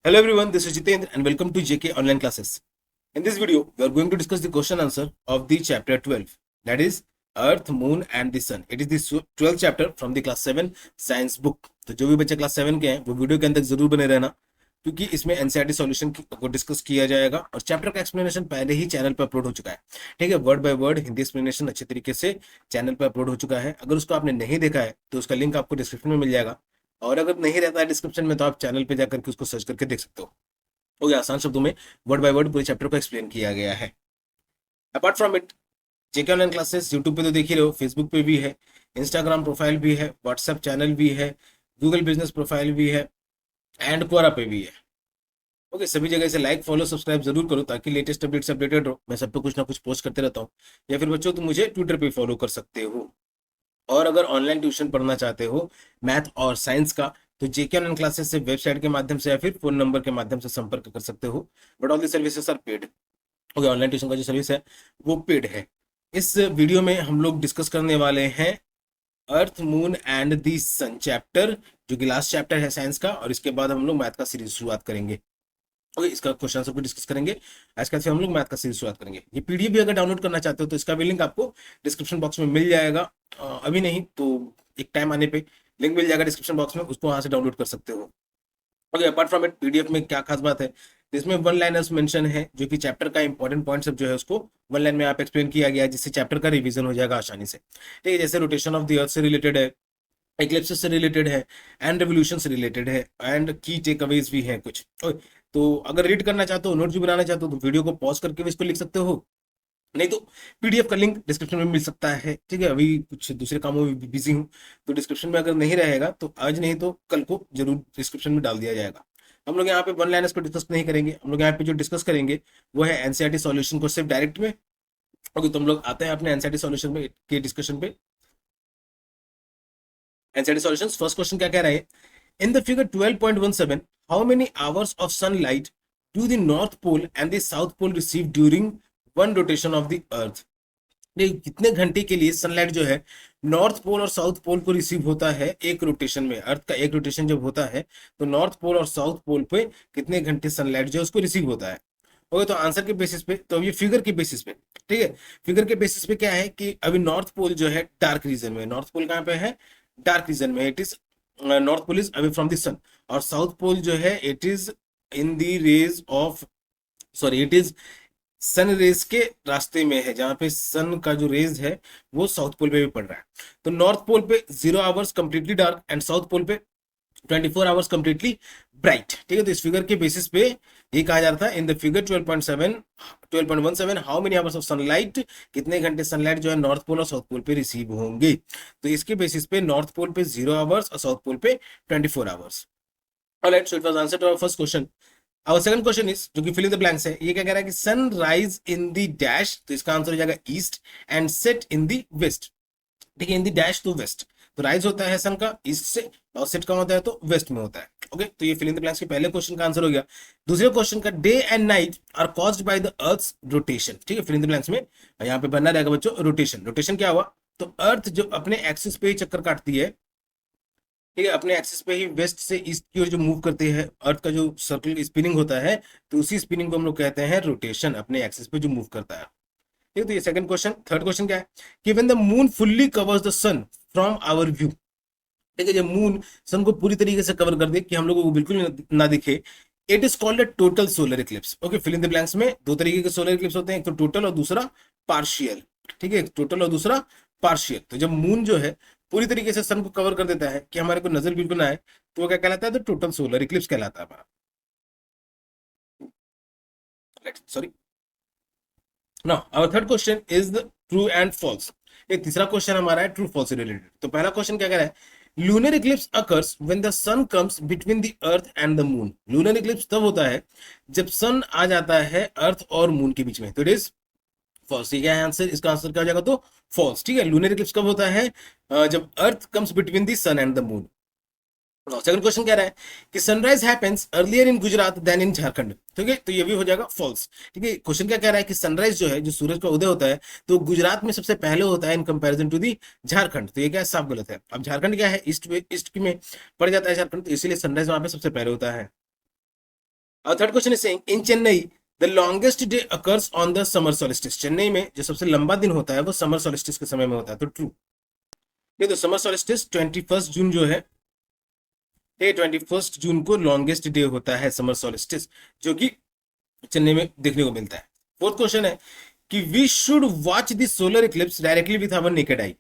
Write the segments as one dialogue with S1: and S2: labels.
S1: Hello everyone, this is Jitendra and welcome to JK Online Classes. In this video, we are going to discuss the question answer of the chapter 12, that is Earth, Moon and the Sun. It is the 12th chapter from the class 7 science book. तो जो भी बच्चे class 7 के हैं वो video के अंदर जरूर बने रहना, क्योंकि इसमें एनसीईआरटी सॉल्यूशन को डिस्कस किया जाएगा और चैप्टर का एक्सप्लेनेशन पहले ही चैनल पर अपलोड हो चुका है। ठीक है, word by word Hindi explanation अच्छे तरीके से चैनल पर अपलोड हो चुका है। अगर उसको आपने नहीं देखा है तो उसका लिंक आपको डिस्क्रिप्शन में मिल जाएगा, और अगर नहीं रहता है डिस्क्रिप्शन में तो आप चैनल पे जाकर के उसको सर्च करके देख सकते हो। तो ये आसान शब्दों में वर्ड बाय वर्ड पूरे चैप्टर को एक्सप्लेन किया गया है। Apart from it, JK online classes YouTube पे तो देख ही रहे हो, फेसबुक पे भी है, इंस्टाग्राम प्रोफाइल भी है, व्हाट्सएप चैनल भी है, गूगल बिजनेस प्रोफाइल भी है एंड क्वोरा पे भी है। ओके, सभी जगह से लाइक फॉलो सब्सक्राइब जरूर करो ताकि लेटेस्ट अपडेट से अपडेटेड रहो। मैं सब पे कुछ ना कुछ पोस्ट करते रहता हूँ, या फिर बच्चों तुम मुझे ट्विटर पे फॉलो कर सकते हो। और अगर ऑनलाइन ट्यूशन पढ़ना चाहते हो मैथ और साइंस का, तो जेके ऑनलाइन क्लासेस से वेबसाइट के माध्यम से या फिर फोन नंबर के माध्यम से संपर्क कर सकते हो। But all the services are paid. Okay, online tuition का जो सर्विस है वो पेड है। इस वीडियो में हम लोग डिस्कस करने वाले हैं earth, moon and the sun chapter, जो कि लास्ट चैप्टर है साइंस का, और इसके बाद हम लोग मैथ का सीरीज शुरुआत करेंगे। ओके, इसका क्वेश्चन आंसर को डिस्कस करेंगे। आज कल से हम लोग मैथ का सीरीज शुरुआत करेंगे। ये पीडीएफ भी अगर डाउनलोड करना चाहते हो तो इसका भी लिंक आपको डिस्क्रिप्शन बॉक्स में मिल जाएगा। अभी नहीं तो एक टाइम आने पे लिंक मिल जाएगा डिस्क्रिप्शन बॉक्स में, उसको वहां से डाउनलोड कर सकते हो। Okay, apart from it PDF में क्या खास बात है, तो इसमें वन लाइनर्स मेंशन है, जो कि चैप्टर का इंपॉर्टेंट पॉइंट सब जो है उसको वन लाइन में आप एक्सप्लेन किया गया है, जिससे चैप्टर का रिवीजन हो जाएगा आसानी से। ठीक है, जैसे रोटेशन ऑफ द अर्थ से रिलेटेड है, एक्लिप्सेस से रिलेटेड है एंड रेवोल्यूशन से रिलेटेड है, एंड की टेक अवेज भी हैं कुछ। तो अगर रीड करना चाहते हो, नोट्स भी बनाना चाहते हो, तो वीडियो को पॉज करके भी इसको लिख सकते हो, नहीं तो पीडीएफ का लिंक डिस्क्रिप्शन में मिल सकता है। ठीक है, अभी कुछ दूसरे कामों में बिजी हूँ, तो डिस्क्रिप्शन में अगर नहीं रहेगा तो आज नहीं तो कल को जरूर डिस्क्रिप्शन में डाल दिया जाएगा। हम लोग यहाँ पे वन लाइनर्स को डिस्कस नहीं करेंगे, हम लोग यहाँ पे जो डिस्कस करेंगे वो है एनसीईआरटी सॉल्यूशन को सिर्फ डायरेक्ट में। ओके, तो हम लोग आते हैं अपने एनसीईआरटी सॉल्यूशन में के डिस्कशन पे। एनसीईआरटी सॉल्यूशंस, फर्स्ट क्वेश्चन क्या कह रहा है, in the figure 12.17 how many hours of sunlight do the north pole and the south pole receive during one rotation of the earth. कितने घंटे के लिए सनलाइट जो है नॉर्थ पोल और साउथ पोल को रिसीव होता है एक रोटेशन में। अर्थ का एक रोटेशन जब होता है तो नॉर्थ पोल और साउथ पोल पे कितने घंटे सनलाइट जो है उसको रिसीव होता है। ओके, तो आंसर के बेसिस पे, तो ये फिगर के बेसिस पे, ठीक है, फिगर के बेसिस पे क्या है कि अभी नॉर्थ पोल जो है डार्क रीजन में, नॉर्थ पोल कहाँ पे है, डार्क रीजन में, it is north pole is away from the sun, और साउथ पोल जो है it is in the rays of, sorry it is sun rays के रास्ते में है, जहां पे सन का जो रेज है वो साउथ पोल पे भी पड़ रहा है। तो नॉर्थ पोल पे 0 hours completely dark and south pole पे 24 आवर्स कंप्लीटली ब्राइट। ठीक है, तो इस फिगर के बेसिस पे ये कहा जा रहा था, इन the figure 12.17 how many hours of sunlight, कितने घंटे सनलाइट जो है नॉर्थ पोल और साउथ पोल पे रिसीव होंगे। तो इसके बेसिस पे नॉर्थ पोल पे 0 आवर्स और साउथ पोल पे 24 hours. Alright, so it was answer to our first question. Our second question is, जो कि फिल इन द ब्लैंक्स है, ये क्या कह रहा है कि sun rise in the dash, तो इसका आंसर हो जाएगा east, and set in the west. ठीक है, इन द डैश तो वेस्ट, तो राइज होता है सन का ईस्ट से और सेट का होता है तो वेस्ट में होता है। ओके, तो ये फिल इन द ब्लैंक्स के पहले क्वेश्चन का आंसर हो गया। दूसरे क्वेश्चन का, day and night are caused by the earth's rotation. ठीक है, फिल इन द ब्लैंक्स में यहाँ पे बनना रहेगा बच्चों रोटेशन। रोटेशन क्या हुआ, तो अर्थ जो अपने एक्सिस पे ही चक्कर काटती है, ठीक है, अपने एक्सिस पे ही वेस्ट से ईस्ट की ओर जो मूव करते हैं, अर्थ का जो सर्कल स्पिनिंग होता है, तो उसी स्पिनिंग को हम लोग कहते हैं रोटेशन, अपने एक्सिस पे जो मूव करता है। ठीक है, तो ये सेकंड क्वेश्चन। थर्ड क्वेश्चन क्या है कि when the moon fully covers the sun from our view. ठीक है, जब मून सन को पूरी तरीके से कवर कर दे कि हम लोगों को बिल्कुल ना दिखे, it is called a total solar eclipse. Okay, fill in the blanks में दो तरीके के सोलर इक्लिप्स होते हैं, एक तो टोटल और दूसरा पार्शियल। ठीक है, टोटल और दूसरा पार्शियल। तो जब मून जो है पूरी तरीके से सन को कवर कर देता है कि हमारे को नजर बिल्कुल ना आए, तो वो क्या कहलाता है, तो टोटल सोलर इक्लिप्स कहलाता है हमारा। Sorry, now our third question is the true and false. ये तीसरा क्वेश्चन हमारा है ट्रू फॉल्स से रिलेटेड। तो पहला क्वेश्चन क्या कह रहा है, lunar eclipse occurs when the sun comes between the earth and the moon. Lunar eclipse तब होता है जब सन आ जाता है अर्थ और मून के बीच में, तो इट इज फॉल्स। ठीक है, आंसर, इसका आंसर क्या हो जाएगा, तो फॉल्स। ठीक है, लूनर इक्लिप्स कब होता है, जब earth comes between the sun and the moon. Second question कह रहा है कि sunrise happens earlier in Gujarat than in Jharkhand. ठीक है, तो ये भी हो जाएगा फॉल्स। ठीक है, क्वेश्चन क्या कह रहा है कि सनराइज जो है, जो सूरज का उदय होता है, तो गुजरात में सबसे पहले होता है in comparison to the Jharkhand. तो ये क्या है, साफ गलत है। अब झारखंड क्या है, ईस्ट में पड़ जाता है झारखंड, तो इसीलिए सनराइज वहां पे सबसे पहले होता है। और third question is saying in Chennai the longest day occurs on the summer solstice, Chennai में जो सबसे लंबा दिन होता है वो समर सोलिस्टिस के समय में होता है, तो ट्रू। ये तो समर सोलिस्टिस 21 जून जो है, ये 21 जून को लॉन्गेस्ट डे होता है समर सोलिस्टिस, जो कि चेन्नई में देखने को मिलता है। फोर्थ क्वेश्चन है कि we should watch the solar eclipse directly with our naked eye,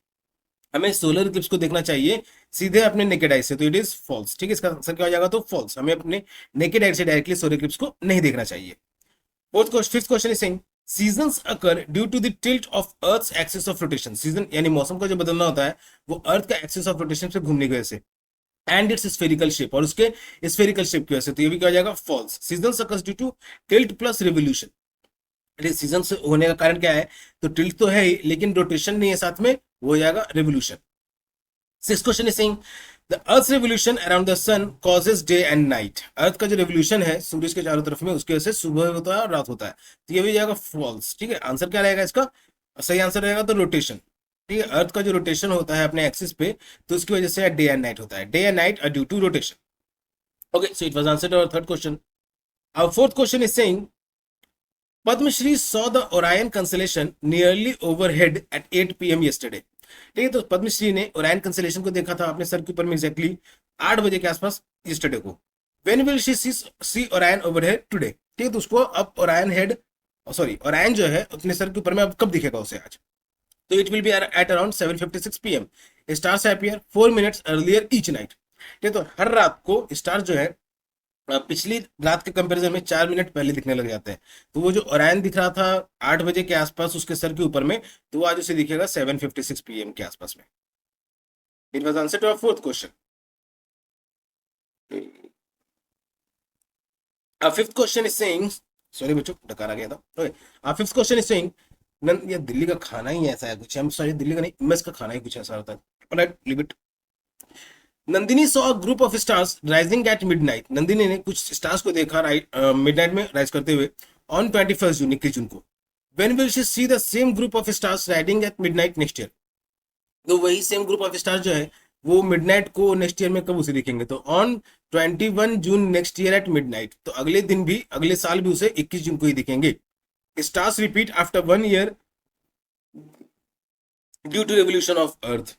S1: हमें सोलर इक्लिप्स को देखना चाहिए सीधे अपने नेकेड आई से, तो इट इज फॉल्स। ठीक है, इसका आंसर क्या हो जाएगा, तो फॉल्स, हमें अपने नेकेड आई से डायरेक्टली सोलर इक्लिप्स को नहीं देखना चाहिए। Fifth question is saying seasons occur due to the tilt of earth's axis of rotation, season यानी मौसम का जो बदलना होता है वो अर्थ का एक्सिस ऑफ रोटेशन से घूमने की वजह से, एंड इट्स स्फेरिकल शेप, और उसके स्फेरिकल शेप की वजह से, तो ये भी क्या हो जाएगा, false. Seasons occurs due to tilt plus revolution, season से होने का कारण क्या है, तो टिल्ट तो है ही लेकिन रोटेशन नहीं है साथ में, वो हो जाएगा revolution. Sixth question is saying the earth revolution around the sun causes day and night, earth का जो रेवोल्यूशन है सूरज के चारों तरफ में उसकी वजह से सुबह होता है और रात होता है, तो ये भी जाएगा फॉल्स। ठीक है, आंसर क्या रहेगा इसका, सही आंसर रहेगा तो रोटेशन। ठीक है, अर्थ का जो रोटेशन होता है अपने एक्सिस पे, तो उसकी वजह से डे एंड नाइट होता है, day and night are due to rotation. Okay, so it was answer to our third question. Our fourth question is saying Padmashri saw the Orion constellation nearly overhead at 8 p.m. yesterday. ठीक है, तो पद्मश्री ने Orion consolation को देखा था अपने sir के ऊपर में एग्जैक्टली 8 बजे के आसपास yesterday को। When will she see Orion overhead today? ठीक है, तो उसको अब ओरायन हेड, सॉरी ओरायन जो है अपने सर के ऊपर में अब कब दिखेगा उसे आज, तो it will be at around 7:56 p.m. Stars appear 4 minutes earlier each night. ठीक है, तो हर रात को स्टार जो है पिछली रात के कंपैरिजन में 4 मिनट पहले दिखने लग जाते हैं, तो वो जो ओरायन दिख रहा था 8 बजे के आसपास उसके सर के ऊपर में, तो वो आज उसे दिखेगा 7:56 PM के आसपास में। It was answer to our fourth question. Fifth question is saying, sorry बच्चों डकार आ गया था। Okay, fifth question is saying ये दिल्ली का खाना ही ऐसा है कुछ, हम सॉरी दिल्ली का नहीं, मेस का खाना ही कुछ ऐसा होता है, alright leave it. Nandini saw group of stars rising at midnight, Nandini ने कुछ स्टार्स को देखा मिडनाइट में राइज करते हुए ऑन 21 जून 21 जून को। When will she see the same group of stars riding eight midnight next year, तो वही सेम ग्रुप ऑफ स्टार्स जो है वो मिडनाइट को नेक्स्ट ईयर में कब उसे दिखेंगे, तो on 21 June next year at midnight, तो अगले दिन भी अगले साल भी उसे 21 जून को ही दिखेंगे। Stars repeat after 1 year due to revolution of earth,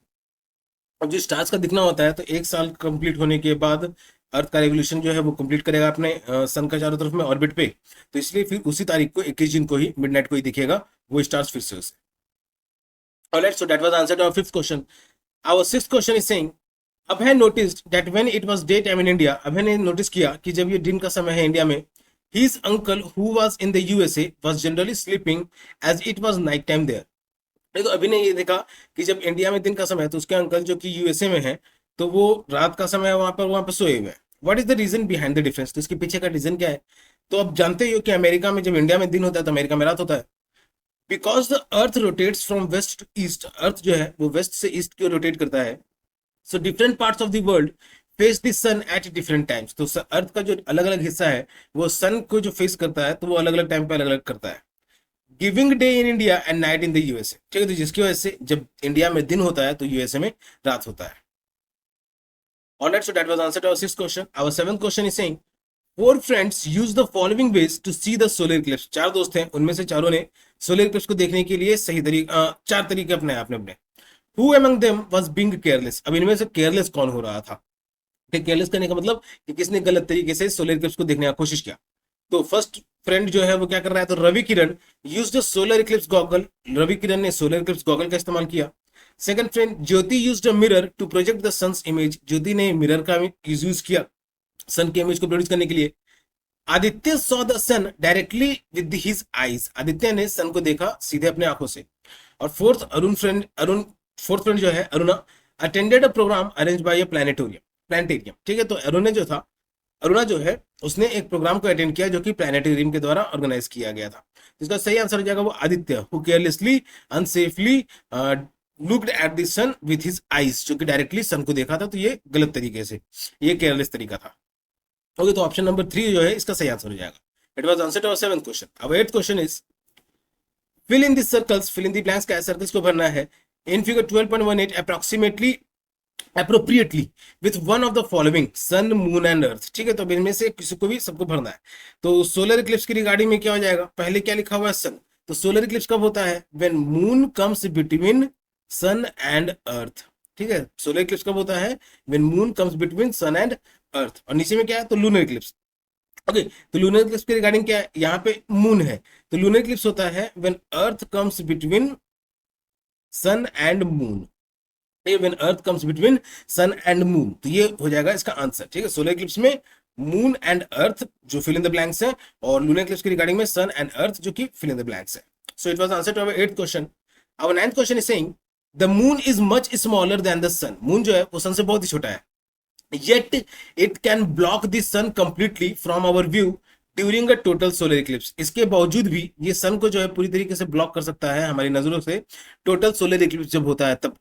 S1: अब जो स्टार्स का दिखना होता है तो 1 साल कंप्लीट होने के बाद अर्थ का रेवोल्यूशन जो है वो कंप्लीट करेगा अपने सन का चारों तरफ में ऑर्बिट पे, तो इसलिए फिर उसी तारीख को 21 जून को ही मिडनाइट को ही दिखेगा वो स्टार्स फिर से उसे। Alright, so that was answer to our fifth question. Our sixth question is saying Abhay noticed that when it was day time in India, Abhay ने नोटिस किया कि जब ये दिन का समय है इंडिया में, his uncle who was in the USA was generally sleeping as it was night time there, तो अभी ने ये देखा कि जब इंडिया में दिन का समय है तो उसके अंकल जो कि यूएसए में है तो वो रात का समय वहां पर सोए हुए हैं। What is the reason behind the difference, तो इसके पीछे का रीजन क्या है, तो अब जानते ही हो कि अमेरिका में जब इंडिया में दिन होता है तो अमेरिका में रात होता है। Because the earth rotates from west to east, earth जो है वो वेस्ट से ईस्ट की रोटेट करता है, so different parts of the world face the sun at different times, तो अर्थ का जो अलग अलग हिस्सा है वो सन को जो फेस करता है तो वो अलग अलग टाइम पे अलग अलग करता है। Giving day in India and night in the USA, ठीक है, तो जिसकी वजह से जब इंडिया में दिन होता है तो यूएसए में रात होता है। Alright, so that was answer to our sixth question. Our seventh question is saying four friends use the following ways to see the solar eclipse, 4 दोस्त हैं उनमें से चारों ने सोलर इक्लिप्स को देखने के लिए सही तरीका 4 तरीके अपने आपने अपने। Who among them was being careless, अब इनमें से केयरलेस कौन हो रहा था, केयरलेस करने का मतलब कि किसने गलत तरीके से सोलर इक्लिप्स को देखने का कोशिश किया। तो फर्स्ट फ्रेंड जो है वो क्या कर रहा है, तो Ravi Kiran use the solar eclipse goggle, Ravi Kiran ने सोलर इक्लिप्स गॉगल का इस्तेमाल किया। Second friend Jyoti used a mirror to project the sun's image, Jyoti ने मिरर का यूज किया सन के इमेज को प्रोड्यूस करने के लिए। Aditya saw the sun directly with his eyes, Aditya ने सन को देखा सीधे अपने आंखों से। और फोर्थ फ्रेंड जो है Aruna attended a program arrange by a planetarium, ठीक है, तो अरुणा जो है उसने एक प्रोग्राम को अटेंड किया जो कि प्लानिटेरियम के द्वारा ऑर्गेनाइज किया गया था। इसका सही आंसर हो जाएगा वो Aditya, who carelessly unsafely looked at the sun with his eyes, जो कि डायरेक्टली सन को देखा था, तो ये गलत तरीके से, ये केयरलेस तरीका था। ओके, तो ऑप्शन नंबर 3 जो है इसका सही आंसर हो जाएगा। It was answer to our 7th question. अब 8th question is fill in this circles, fill in the blanks, क्या सर्कल्स को भरना है। In figure 12.18 approximately appropriately with one of the following sun moon and earth. ठीक है, तो इनमें से किसी को भी सबको भरना है। तो सोलर इक्लिप्स की रिगार्डिंग में क्या हो जाएगा, पहले क्या लिखा हुआ है सन, तो सोलर इक्लिप्स कब होता है, when moon comes between sun and earth. ठीक है, सोलर इक्लिप्स कब होता है, when moon comes between sun and earth. और नीचे में क्या है, तो लूनर इक्लिप्स। ओके, तो लूनर इक्लिप्स की रिगार्डिंग क्या है, यहाँ पे मून है, तो लूनर इक्लिप्स होता है when earth comes between sun and moon. When earth comes between sun and moon, तो ये हो जाएगा इसका आंसर। ठीक है, सोलर इक्लिप्स में मून एंड अर्थ जो फिल इन द ब्लैंक्स है, और लूनर इक्लिप्स की रिगार्डिंग में सन एंड अर्थ जो कि फिल इन द ब्लैंक्स है। So it was answer to our 8th question. Our 9th question is saying the moon is much smaller than the sun. Moon जो है वो सन से बहुत ही छोटा है, yet it can block the sun completely from our view during a total solar Eclipse. इसके बावजूद भी ये सन को जो है पूरी तरीके से ब्लॉक कर सकता है हमारी नजरों से टोटल सोलर इक्लिप्स जब होता है तब।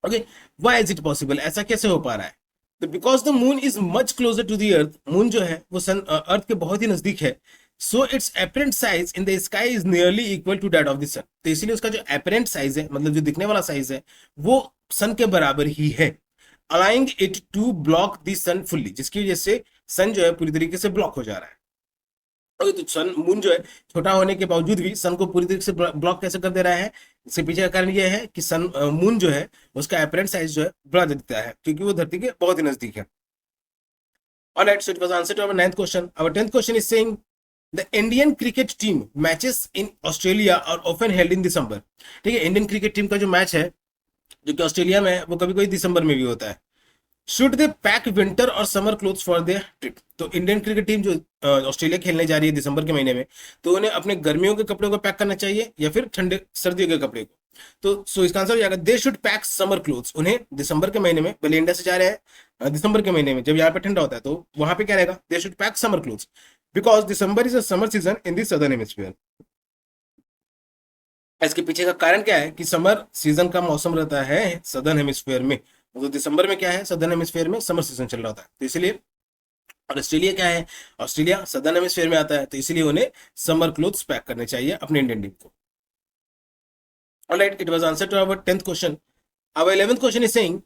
S1: Okay, why is it possible, ऐसा कैसे हो पा रहा है, तो because the moon is much closer to the earth. Moon जो है वो सन अर्थ के बहुत ही नजदीक है। So its apparent size in the sky is nearly equal to that of the sun. तो इसीलिए उसका जो एपरेंट साइज है, मतलब जो दिखने वाला साइज है, वो सन के बराबर ही है, allowing it to block the sun fully, जिसकी वजह से सन जो है पूरी तरीके से ब्लॉक हो जा रहा है। तो सन मून जो है छोटा होने के बावजूद भी सन को पूरी तरीके से ब्लॉक कैसे कर दे रहा है, इसके पीछे का कारण यह है कि सन मून जो है उसका एपरेंट साइज जो है बड़ा दिखता है, क्योंकि वो धरती के बहुत ही नजदीक है। Alright, so it was answer to our 9th question. Our 10th question is saying the Indian cricket team matches in Australia are often held in December. ठीक है, इंडियन क्रिकेट टीम का जो मैच है जो कि ऑस्ट्रेलिया में है, वो कभी कभी दिसंबर में भी होता है। शुड दे पैक विंटर और summer clothes for their trip. तो इंडियन क्रिकेट टीम जो ऑस्ट्रेलिया खेलने जा रही है दिसंबर के महीने में, तो उन्हें अपने गर्मियों के कपड़ों को पैक करना चाहिए या फिर ठंडे सर्दियों के कपड़े को। तो सो इसका आंसर हो जाएगा they should pack summer clothes. उन्हें दिसंबर के महीने में, भले इंडिया से जा रहे हैं दिसंबर के महीने में जब यहाँ पे ठंडा होता है, तो वहां पे क्या रहेगा, they should pack summer clothes because December is a summer season in the southern hemisphere. इसके पीछे का कारण क्या है कि समर सीजन का मौसम रहता है सदर्न हेमिस्फीयर में, तो दिसंबर में क्या है, सदर्न हेमिस्फीयर में समर सीजन चल रहा होता है, तो इसलिए। और ऑस्ट्रेलिया क्या है, ऑस्ट्रेलिया सदर्न हेमिस्फीयर में आता है, तो इसलिए उन्हें समर क्लोथ्स पैक करने चाहिए अपने इंडियन टीम को। Alright, it was answer to our 10th question. Our 11th question is saying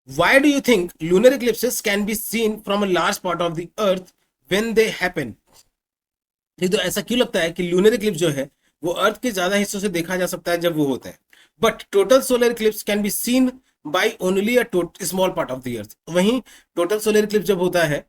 S1: why do you think lunar eclipses can be seen from a large part of the earth when they happen. तो ऐसा क्यों लगता है कि lunar Eclipse जो है वो अर्थ के ज्यादा हिस्सों से देखा जा सकता है जब वो होता है, but total solar eclipse can be seen by only a small part of the earth. वहीं टोटल सोलर इक्लिप्स जब होता है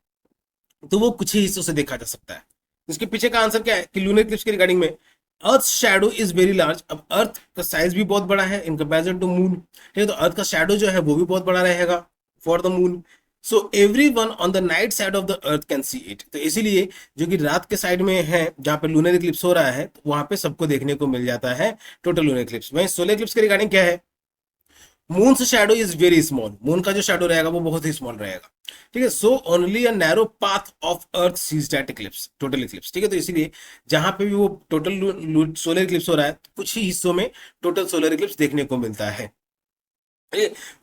S1: तो वो कुछ ही हिस्सों से देखा जा सकता है। इसके पीछे का आंसर क्या है कि लूनर इक्लिप्स के रिगार्डिंग में अर्थ शैडो इज वेरी लार्ज। अब अर्थ का साइज भी बहुत बड़ा है इन कंपेरिजन टू मून। ठीक है, तो अर्थ का शैडो जो है वो भी बहुत बड़ा रहेगा for the moon. So every one on the night side of the earth can see it. तो इसीलिए जो कि रात के साइड में है जहां पे लूनर इक्लिप्स हो रहा है, तो वहां पे सबको देखने को मिल जाता है टोटल लूनर इक्लिप्स। वहीं सोलर इक्लिप्स के रिगार्डिंग क्या है, moon shadow is very small. Moon का जो शैडो रहेगा वो बहुत ही स्मॉल रहेगा। ठीक है, so only a narrow path of earth sees that eclipse, total eclipse. ठीक है, तो इसीलिए जहां पे भी वो टोटल सोलर इक्लिप्स हो रहा है, कुछ ही हिस्सों में टोटल सोलर इक्लिप्स देखने को मिलता है।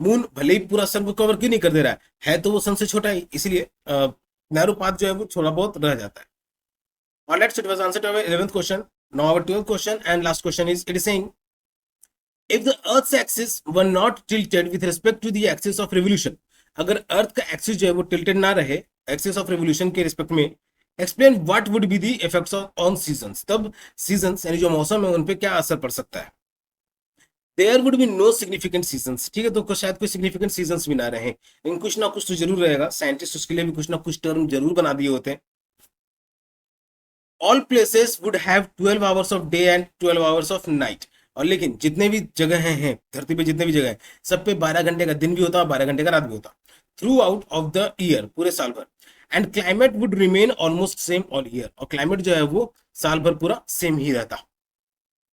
S1: मून भले ही पूरा सन को कवर क्यों नहीं कर दे रहा है तो वो सन से छोटा ही, इसलिए नैरो पाथ जो है वो थोड़ा बहुत रह जाता है। Alright, so it was answer to our 11th question. Now our 12th question and last question is, it is saying if the earth's axis were not tilted with respect to the axis of revolution, अगर अर्थ का axis जो है वो tilted ना रहे axis of revolution के respect में, explain what would be the effects on seasons. तब सीजंस यानी जो मौसम है उन पे क्या असर पड़ सकता है। There would be no significant seasons. ठीक है, तो शायद कोई सिग्निफिकेंट सीजंस भी ना रहे, लेकिन कुछ ना कुछ तो जरूर रहेगा। साइंटिस्ट उसके लिए भी कुछ ना कुछ टर्म जरूर बना दिए होते हैं। All places would have 12 hours of day and 12 hours of night. और लेकिन जितने भी जगह हैं धरती पे, जितने भी जगह हैं, सब पे 12 घंटे का दिन भी होता है, 12 घंटे का रात भी होता, through out of the year, पूरे साल भर। And climate would remain almost same all year. और क्लाइमेट जो है वो साल भर पूरा सेम ही रहता।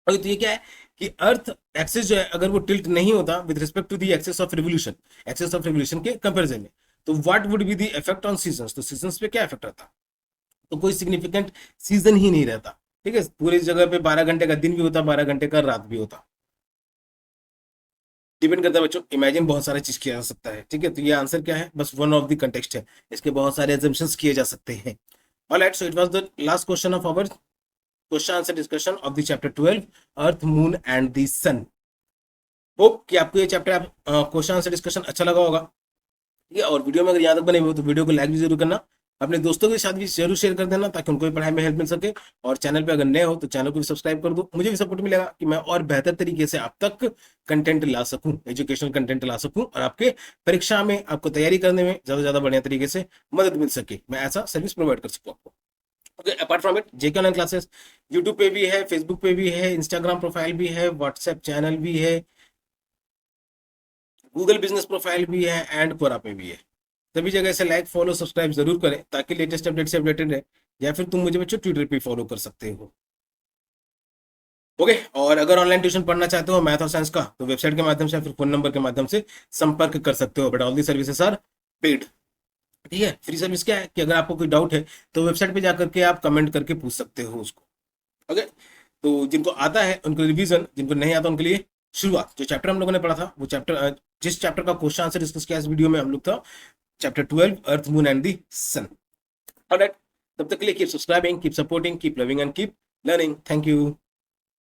S1: और तो ये क्या है कि अर्थ एक्सिस जो है अगर वो टिल्ट नहीं होता with respect to the axis of revolution, axis of revolution के कंपैरिजन में, तो what would be the effect on seasons. तो सीजंस पे क्या इफेक्ट रहता, तो कोई सिग्निफिकेंट सीजन ही नहीं रहता। ठीक है, पूरी जगह पे 12 घंटे का दिन भी होता, 12 घंटे का रात भी होता। डिपेंड करता है बच्चों, इमेजिन बहुत सारा चीज किया जा सकता है। ठीक है, तो ये आंसर क्या है, बस वन ऑफ द कंटेक्स्ट है, इसके बहुत सारे एजम्पशंस किए जा सकते हैं। Alright, so it was the last question of our question answer discussion of the chapter 12 earth moon and the sun. Hope कि आपको ये चैप्टर क्वेश्चन आंसर डिस्कशन अच्छा लगा होगा। ठीक है। और वीडियो में अगर यहाँ तक बने हुए हो तो वीडियो को लाइक भी जरूर करना, अपने दोस्तों के साथ भी जरूर शेयर कर देना ताकि उनको भी पढ़ाई में हेल्प मिल सके। और चैनल पे अगर नए हो तो चैनल को भी सब्सक्राइब कर दो, मुझे भी सपोर्ट मिलेगा कि मैं और बेहतर तरीके से आप तक कंटेंट ला सकूं, एजुकेशनल कंटेंट ला सकूं और आपके परीक्षा में आपको तैयारी करने में ज्यादा से ज्यादा बढ़िया तरीके से मदद मिल सके, मैं ऐसा सर्विस प्रोवाइड कर सकूं आपको। Okay, apart from it JK online classes YouTube पे भी है, फेसबुक पे भी है, इंस्टाग्राम प्रोफाइल भी है, व्हाट्सएप चैनल भी है, गूगल बिजनेस प्रोफाइल भी है एंड कोरा पे भी है। सभी जगह से लाइक फॉलो सब्सक्राइब जरूर करें ताकि लेटेस्ट अपडेट से अपडेटेड रहे, या फिर तुम मुझे बच्चों ट्विटर पे फॉलो कर सकते हो। ओके, और अगर ऑनलाइन ट्यूशन पढ़ना चाहते हो मैथ और साइंस का तो वेबसाइट के माध्यम से या फिर फोन नंबर के माध्यम से संपर्क कर सकते हो, but all the services are paid. ठीक है, फ्री सर्विस क्या है कि अगर आपको कोई डाउट है तो वेबसाइट पे जाकर के आप कमेंट करके पूछ सकते हो उसको। ओके, तो जिनको आता है उनको रिवीजन, जिनको नहीं आता उनके लिए शुरुआत। जो चैप्टर हम लोगों ने पढ़ा था वो चैप्टर, जिस चैप्टर का क्वेश्चन आंसर डिस्कस किया इस वीडियो में हम लोग था chapter 12 earth moon and the sun. Alright, तब तक के लिए keep subscribing, keep supporting, keep loving and keep learning. Thank you.